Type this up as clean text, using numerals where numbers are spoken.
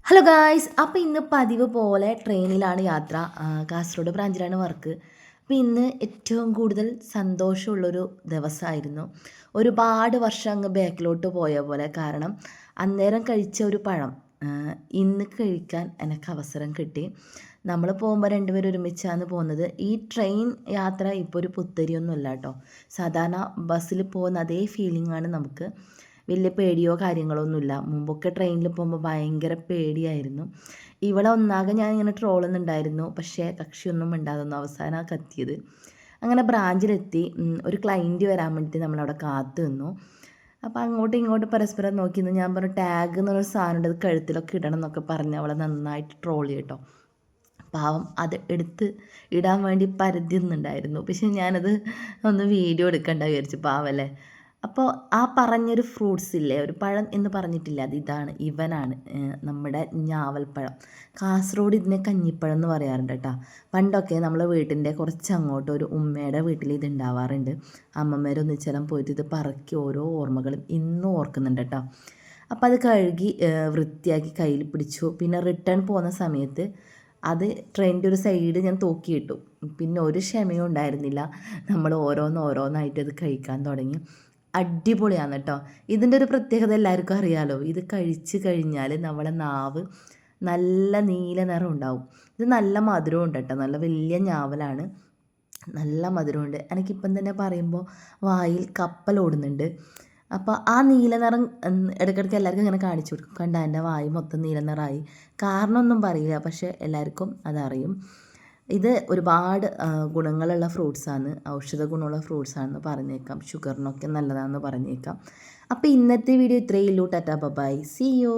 Hello guys, അപ്പോൾ ഇന്ന് പതിവ് പോലെ ട്രെയിനിലാണ് യാത്ര. കാസർഗോഡ് ബ്രാഞ്ചിലാണ് വർക്ക്. അപ്പോൾ ഇന്ന് ഏറ്റവും കൂടുതൽ സന്തോഷമുള്ളൊരു ദിവസമായിരുന്നു. ഒരുപാട് വർഷം അങ്ങ് ബാക്കിലോട്ട് പോയ പോലെ. കാരണം അന്നേരം കഴിച്ച ഒരു പഴം ഇന്ന് കഴിക്കാൻ എനിക്ക് അവസരം കിട്ടി. നമ്മൾ പോകുമ്പോൾ രണ്ടുപേരും ഒരുമിച്ചാണ് പോകുന്നത്. ഈ ട്രെയിൻ യാത്ര ഇപ്പോൾ ഒരു പുത്തരിയൊന്നുമല്ല കേട്ടോ. സാധാരണ ബസ്സിൽ പോകുന്ന അതേ ഫീലിംഗാണ് നമുക്ക്. വലിയ പേടിയോ കാര്യങ്ങളൊന്നുമില്ല. മുമ്പൊക്കെ ട്രെയിനിൽ പോകുമ്പോൾ ഭയങ്കര പേടിയായിരുന്നു. ഇവിടെ ഒന്നാകെ ഞാൻ ഇങ്ങനെ ട്രോളുന്നുണ്ടായിരുന്നു. പക്ഷേ കക്ഷിയൊന്നും മിണ്ടാതൊന്നും അവസാനം കത്തിയത്. അങ്ങനെ ബ്രാഞ്ചിലെത്തി. ഒരു ക്ലയൻറ്റ് വരാൻ വേണ്ടിയിട്ട് നമ്മളവിടെ കാത്തു നിന്നു. അപ്പോൾ അങ്ങോട്ടും ഇങ്ങോട്ടും പരസ്പരം നോക്കി നിന്ന് ഞാൻ പറഞ്ഞു ടാഗ് എന്നൊരു സാധനം ഉണ്ട്, കഴുത്തിലൊക്കെ ഇടണം എന്നൊക്കെ പറഞ്ഞ് അവളെ നന്നായിട്ട് ട്രോൾ കേട്ടോ. പാവം അത് എടുത്ത് ഇടാൻ വേണ്ടി പരതിയുന്നുണ്ടായിരുന്നു. പക്ഷെ ഞാനത് ഒന്ന് വീഡിയോ എടുക്കണ്ട വിചാരിച്ചു, പാവല്ലേ. അപ്പോൾ ആ പറഞ്ഞൊരു ഫ്രൂട്ട്സ് ഇല്ലേ, ഒരു പഴം എന്ന് പറഞ്ഞിട്ടില്ല, അത് ഇതാണ്, ഇവനാണ് നമ്മുടെ ഞാവൽപ്പഴം. കാസർഗോഡ് ഇതിനെ കഞ്ഞിപ്പഴം എന്ന് പറയാറുണ്ട് കേട്ടോ. പണ്ടൊക്കെ നമ്മൾ വീട്ടിൻ്റെ കുറച്ച് അങ്ങോട്ട് ഒരു ഉമ്മയുടെ വീട്ടിൽ ഇത് ഉണ്ടാവാറുണ്ട്. അമ്മമ്മേരൊന്നിച്ചെല്ലാം പോയിട്ട് ഇത് പറക്കി ഓരോ ഓർമ്മകളും ഇന്നും ഓർക്കുന്നുണ്ട് കേട്ടോ. അപ്പോൾ അത് കഴുകി വൃത്തിയാക്കി കയ്യിൽ പിടിച്ചു. പിന്നെ റിട്ടേൺ പോകുന്ന സമയത്ത് അത് ട്രെയിനിൻ്റെ ഒരു സൈഡ് ഞാൻ തൂക്കിയിട്ടു. പിന്നെ ഒരു ക്ഷമയും ഉണ്ടായിരുന്നില്ല. നമ്മൾ ഓരോന്നായിട്ട് അത് കഴിക്കാൻ തുടങ്ങി. അടിപൊളിയാണ് കേട്ടോ. ഇതിൻ്റെ ഒരു പ്രത്യേകത എല്ലാവർക്കും അറിയാമല്ലോ. ഇത് കഴിച്ച് കഴിഞ്ഞാൽ നമ്മളെ നാവ് നല്ല നീല നിറം ഉണ്ടാവും. ഇത് നല്ല മധുരവും ഉണ്ട് കേട്ടോ. നല്ല വലിയ ഞാവലാണ്, നല്ല മധുരമുണ്ട്. എനിക്കിപ്പം തന്നെ പറയുമ്പോൾ വായിൽ കപ്പലോടുന്നുണ്ട്. അപ്പോൾ ആ നീല നിറം ഇടയ്ക്കിടയ്ക്ക് എല്ലാവർക്കും ഇങ്ങനെ കാണിച്ചു കൊടുക്കും. കണ്ട എൻ്റെ വായി മൊത്തം നീല നിറമായി. കാരണമൊന്നും പറയില്ല, പക്ഷേ എല്ലാവർക്കും അതറിയും. ഇത് ഒരുപാട് ഗുണങ്ങളുള്ള ഫ്രൂട്ട്സാണ്, ഔഷധ ഗുണമുള്ള ഫ്രൂട്ട്സാണെന്ന് പറഞ്ഞേക്കാം. ഷുഗറിനൊക്കെ നല്ലതാണെന്ന് പറഞ്ഞേക്കാം. അപ്പോൾ ഇന്നത്തെ വീഡിയോ ഇത്രയേ ഉള്ളൂ. Tata bye, see U.